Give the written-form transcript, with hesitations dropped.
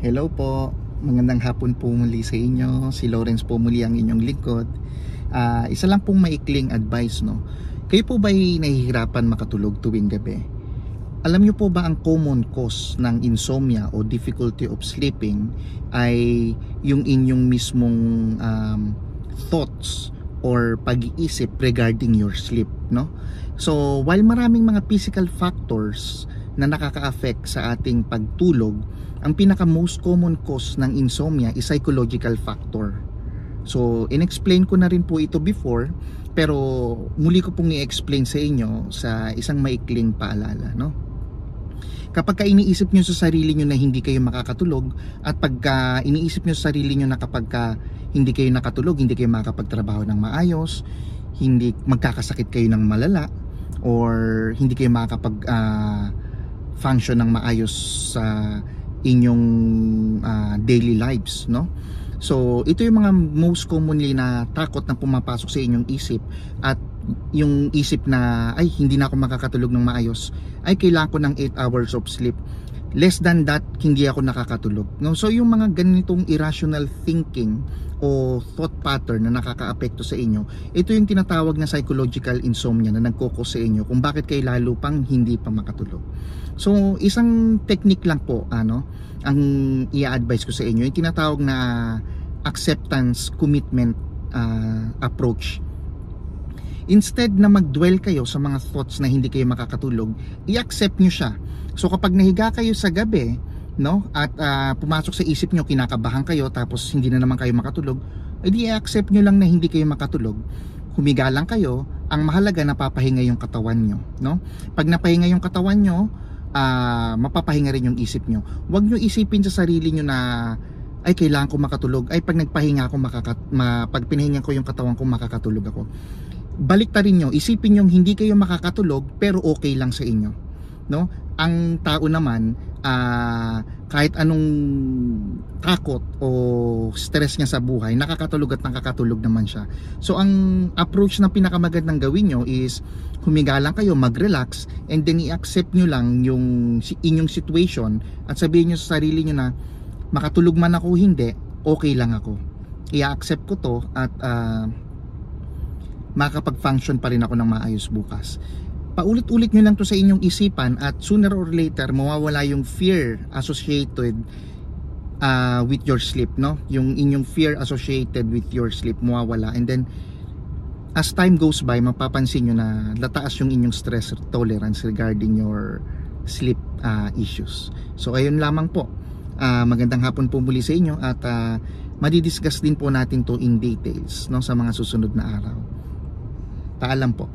Hello po, magandang hapon po muli sa inyo. Si Lawrence po muli ang inyong lingkod. Isa lang pong maikling advice, no? Kayo po ba'y nahihirapan makatulog tuwing gabi? Alam niyo po ba ang common cause ng insomnia o difficulty of sleeping ay yung inyong mismong thoughts or pag-iisip regarding your sleep, no? So, while maraming mga physical factors na nakaka-affect sa ating pagtulog, ang pinaka most common cause ng insomnia is psychological factor. So, in-explain ko na rin po ito before, pero muli ko pong i-explain sa inyo sa isang maikling paalala, no? Kapag iniisip nyo sa sarili nyo na hindi kayo makakatulog, at pagka iniisip nyo sa sarili nyo na kapag hindi kayo nakatulog, hindi kayo makakapagtrabaho ng maayos, hindi magkakasakit kayo ng malala, or hindi kayo makakapag function ng maayos sa inyong daily lives, no? So ito yung mga most commonly na takot na pumapasok sa inyong isip, at yung isip na ay hindi na ako makakatulog ng maayos, ay kailangan ko ng 8 hours of sleep, less than that hindi ako nakakatulog, no? So yung mga ganitong irrational thinking o thought pattern na nakakaapekto sa inyo, ito yung tinatawag na psychological insomnia na nagkokos sa inyo kung bakit kayo lalo pang hindi pa makatulog. So isang technique lang po ang i-advise ko sa inyo, yung tinatawag na acceptance commitment approach. Instead na mag-dwell kayo sa mga thoughts na hindi kayo makakatulog, i-accept nyo siya. So kapag nahiga kayo sa gabi, no, at pumasok sa isip nyo, kinakabahan kayo, tapos hindi na naman kayo makatulog, edi i-accept nyo lang na hindi kayo makatulog. Humiga lang kayo, ang mahalaga napapahinga yung katawan nyo, no? Pag napahinga yung katawan nyo, mapapahinga rin yung isip nyo. Huwag nyo isipin sa sarili nyo na ay kailangan ko makatulog, ay pag nagpahinga ako pag pinahinga ko yung katawan ko, makakatulog ako. Baliktarin nyo, isipin nyo hindi kayo makakatulog pero okay lang sa inyo, no? Ang tao naman, kahit anong takot o stress niya sa buhay, nakakatulog at nakakatulog naman siya. So ang approach na pinakamagandang gawin nyo is humiga lang kayo, mag-relax, and then i-accept nyo lang yung inyong situation, at sabihin nyo sa sarili nyo na makatulog man ako hindi, okay lang ako, i-accept ko to, at makakapag-function pa rin ako ng maayos bukas. Paulit-ulit nyo lang to sa inyong isipan, at sooner or later mawawala yung fear associated with your sleep, no? Yung inyong fear associated with your sleep mawawala, and then as time goes by, mapapansin nyo na lataas yung inyong stress tolerance regarding your sleep issues. So ayun lamang po. Magandang hapon po muli sa inyo, at madidiscuss din po natin to in details, no, sa mga susunod na araw. Paalam po.